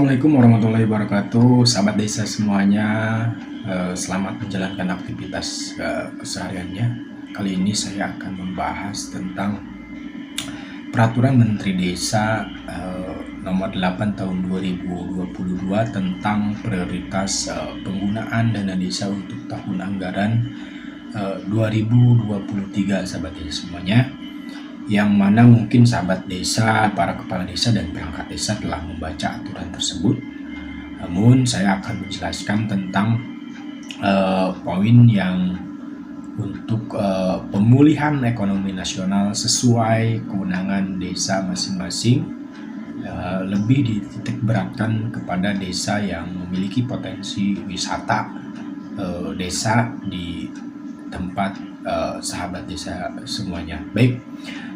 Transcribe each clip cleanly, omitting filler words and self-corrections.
Assalamualaikum warahmatullahi wabarakatuh, sahabat desa semuanya. Selamat menjalankan aktivitas kesehariannya. Kali ini saya akan membahas tentang Peraturan Menteri Desa Nomor 8 Tahun 2022 tentang prioritas penggunaan dana desa untuk tahun anggaran 2023, sahabat desa semuanya. Yang mana mungkin sahabat desa, para kepala desa dan perangkat desa telah membaca aturan tersebut. Namun saya akan menjelaskan tentang poin yang untuk pemulihan ekonomi nasional sesuai kewenangan desa masing-masing, lebih dititik beratkan kepada desa yang memiliki potensi wisata desa di tempat sahabat desa semuanya. Baik,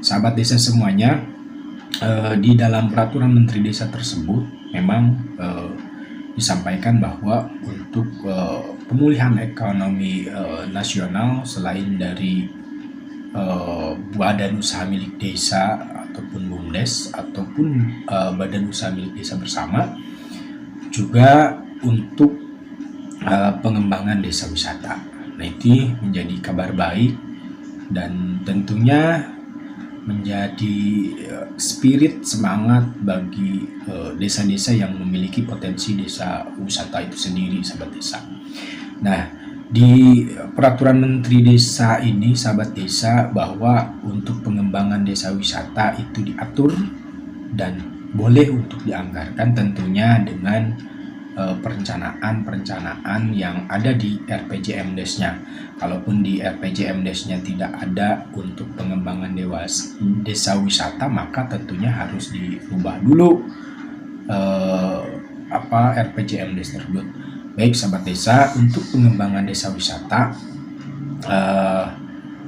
sahabat desa semuanya, di dalam peraturan Menteri Desa tersebut memang disampaikan bahwa untuk pemulihan ekonomi nasional, selain dari badan usaha milik desa ataupun BUMDes ataupun badan usaha milik desa bersama, juga untuk pengembangan desa wisata. Nah, ini menjadi kabar baik dan tentunya menjadi spirit semangat bagi desa-desa yang memiliki potensi desa wisata itu sendiri, sahabat desa. Nah, di peraturan Menteri Desa ini, sahabat desa, bahwa untuk pengembangan desa wisata itu diatur dan boleh untuk dianggarkan tentunya dengan perencanaan yang ada di RPJMDes-nya. Kalaupun di RPJMDes-nya tidak ada untuk pengembangan desa wisata, maka tentunya harus diubah dulu RPJMDes tersebut. Baik, sahabat desa, untuk pengembangan desa wisata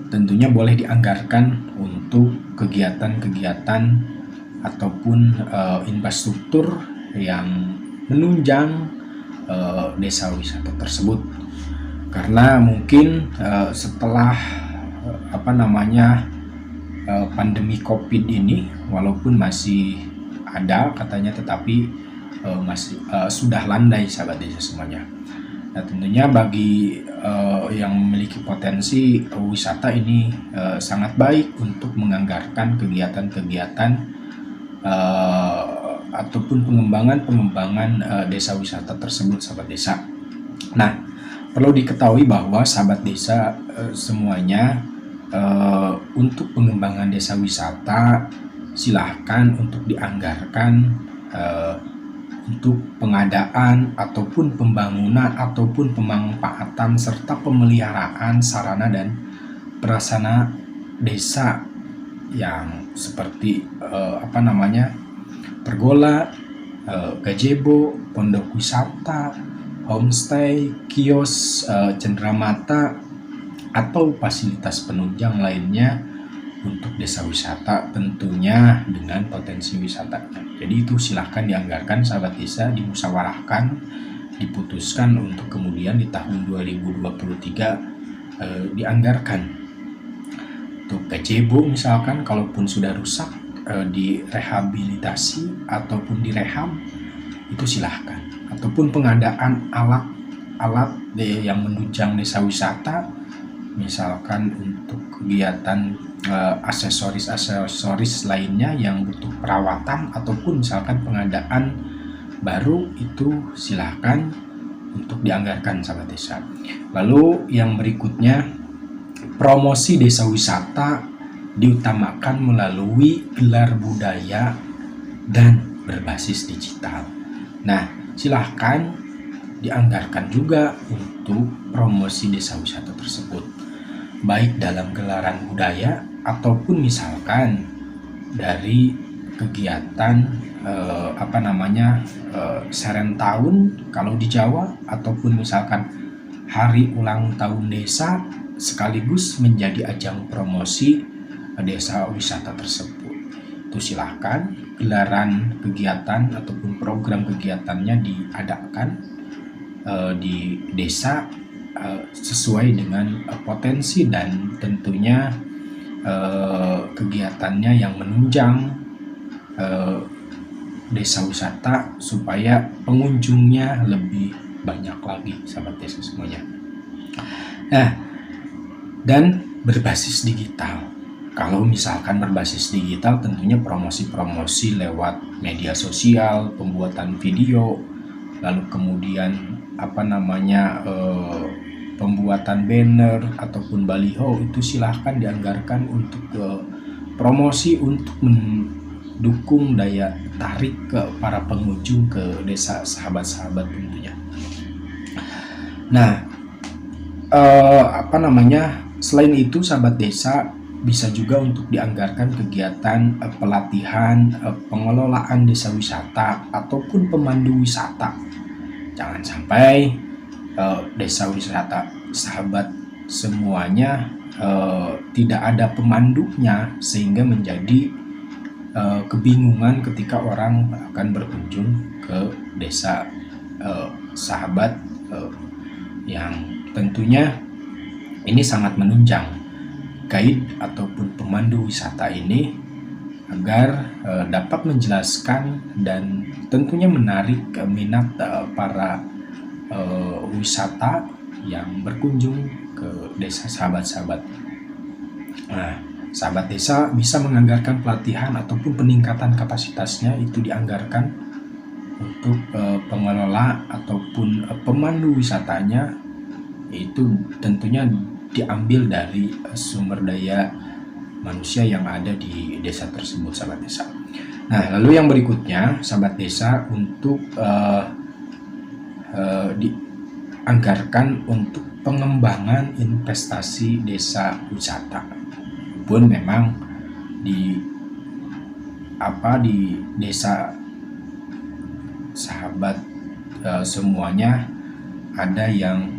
tentunya boleh dianggarkan untuk kegiatan-kegiatan ataupun infrastruktur yang menunjang desa wisata tersebut, karena mungkin setelah pandemi COVID ini, walaupun masih ada katanya, tetapi masih sudah landai, sahabat desa semuanya. Nah, tentunya bagi yang memiliki potensi wisata ini sangat baik untuk menganggarkan kegiatan-kegiatan ataupun pengembangan desa wisata tersebut, sahabat desa. Nah, perlu diketahui bahwa sahabat desa semuanya, untuk pengembangan desa wisata silahkan untuk dianggarkan untuk pengadaan ataupun pembangunan ataupun pemanfaatan serta pemeliharaan sarana dan prasarana desa yang seperti pergola, gazebo, pondok wisata, homestay, kios, cenderamata, atau fasilitas penunjang lainnya untuk desa wisata, tentunya dengan potensi wisatanya. Jadi itu silahkan dianggarkan, sahabat desa, dimusyawarahkan, diputuskan untuk kemudian di tahun 2023 dianggarkan. Untuk gazebo misalkan, kalaupun sudah rusak, direhabilitasi ataupun direhab, itu silahkan. Ataupun pengadaan alat yang menunjang desa wisata, misalkan untuk kegiatan aksesoris lainnya yang butuh perawatan ataupun misalkan pengadaan baru, itu silahkan untuk dianggarkan, sahabat desa. Lalu yang berikutnya, promosi desa wisata diutamakan melalui gelar budaya dan berbasis digital. Nah, silahkan dianggarkan juga untuk promosi desa wisata tersebut, baik dalam gelaran budaya ataupun misalkan dari kegiatan seren tahun kalau di Jawa, ataupun misalkan hari ulang tahun desa, sekaligus menjadi ajang promosi desa wisata tersebut. Itu silahkan gelaran kegiatan ataupun program kegiatannya diadakan di desa sesuai dengan potensi dan tentunya kegiatannya yang menunjang desa wisata supaya pengunjungnya lebih banyak lagi, sahabat desa semuanya. Nah, dan berbasis digital. Kalau misalkan berbasis digital, tentunya promosi-promosi lewat media sosial, pembuatan video, lalu kemudian pembuatan banner ataupun baliho, itu silahkan dianggarkan untuk promosi untuk mendukung daya tarik ke para pengunjung ke desa sahabat-sahabat tentunya. Nah, selain itu sahabat desa bisa juga untuk dianggarkan kegiatan pelatihan pengelolaan desa wisata ataupun pemandu wisata. Jangan sampai desa wisata sahabat semuanya tidak ada pemandunya, sehingga menjadi kebingungan ketika orang akan berkunjung ke desa sahabat, yang tentunya ini sangat menunjang guide ataupun pemandu wisata ini agar dapat menjelaskan dan tentunya menarik minat para wisata yang berkunjung ke desa sahabat-sahabat. Nah, sahabat desa bisa menganggarkan pelatihan ataupun peningkatan kapasitasnya, itu dianggarkan untuk pengelola ataupun pemandu wisatanya, itu tentunya diambil dari sumber daya manusia yang ada di desa tersebut, sahabat desa. Nah, lalu yang berikutnya sahabat desa untuk dianggarkan untuk pengembangan investasi desa wisata. Pun memang di desa sahabat semuanya ada yang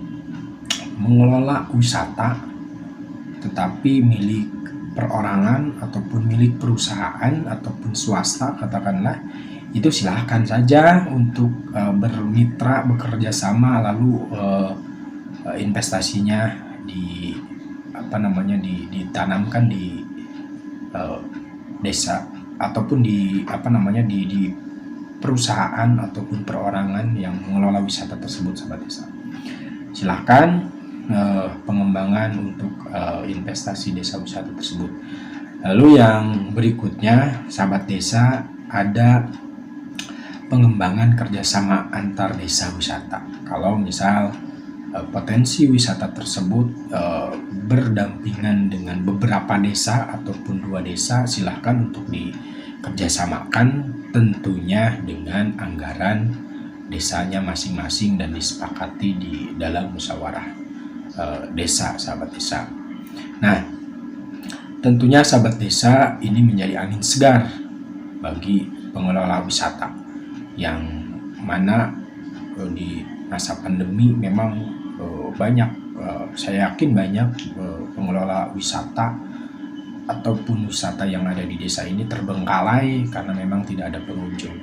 mengelola wisata tetapi milik perorangan ataupun milik perusahaan ataupun swasta katakanlah, itu silahkan saja untuk bermitra, bekerja sama, lalu investasinya ditanamkan di desa ataupun di perusahaan ataupun perorangan yang mengelola wisata tersebut, sahabat desa. Silahkan pengembangan untuk investasi desa wisata tersebut. Lalu yang berikutnya sahabat desa, ada pengembangan kerjasama antar desa wisata. Kalau misal potensi wisata tersebut berdampingan dengan beberapa desa ataupun 2 desa, silahkan untuk dikerjasamakan tentunya dengan anggaran desanya masing-masing dan disepakati di dalam musyawarah desa, sahabat desa. Nah, tentunya sahabat desa ini menjadi angin segar bagi pengelola wisata, yang mana di masa pandemi memang saya yakin banyak pengelola wisata ataupun wisata yang ada di desa ini terbengkalai karena memang tidak ada pengunjung.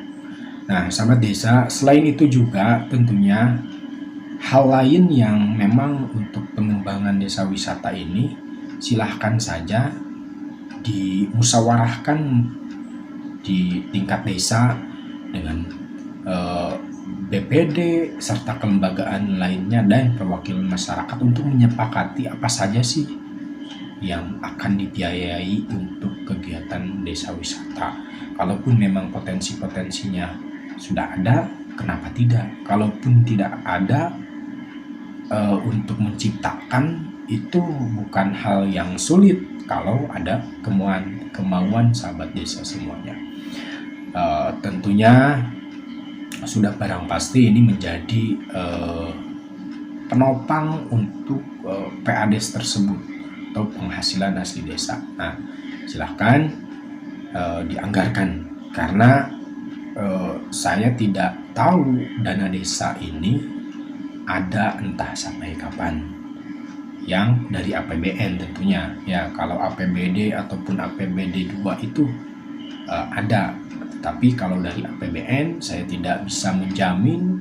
Nah, sahabat desa, selain itu juga tentunya hal lain yang memang untuk pengembangan desa wisata ini silahkan saja dimusyawarahkan di tingkat desa dengan BPD serta kelembagaan lainnya dan perwakilan masyarakat untuk menyepakati apa saja sih yang akan dibiayai untuk kegiatan desa wisata. Kalaupun memang potensi-potensinya sudah ada, kenapa tidak? Kalaupun tidak ada, untuk menciptakan itu bukan hal yang sulit kalau ada kemauan sahabat desa semuanya. Tentunya sudah barang pasti ini menjadi penopang untuk PADES tersebut atau penghasilan asli desa. Nah, silahkan dianggarkan, karena saya tidak tahu dana desa ini ada entah sampai kapan, yang dari APBN tentunya ya. Kalau APBD ataupun APBD 2 itu ada, tapi kalau dari APBN saya tidak bisa menjamin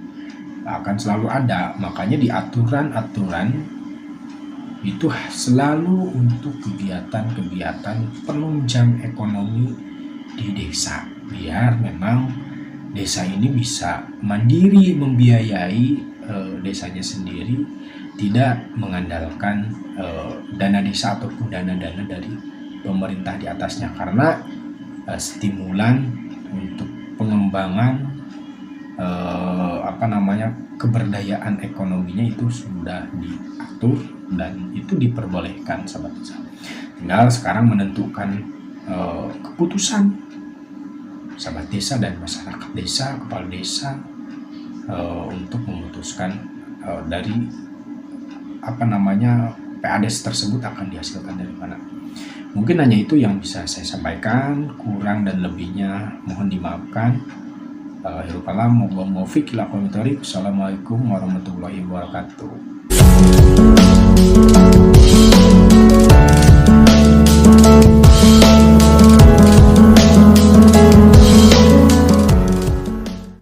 akan selalu ada. Makanya di aturan-aturan itu selalu untuk kegiatan-kegiatan penunjang ekonomi di desa, biar memang desa ini bisa mandiri membiayai desanya sendiri, tidak mengandalkan dana desa ataupun dana-dana dari pemerintah di atasnya, karena stimulan untuk pengembangan keberdayaan ekonominya itu sudah diatur dan itu diperbolehkan, sahabat desa. Tinggal sekarang menentukan keputusan sahabat desa dan masyarakat desa, kepala desa, untuk memutuskan dari PADES tersebut akan dihasilkan dari mana. Mungkin hanya itu yang bisa saya sampaikan, kurang dan lebihnya mohon dimaafkan. Assalamualaikum warahmatullahi wabarakatuh.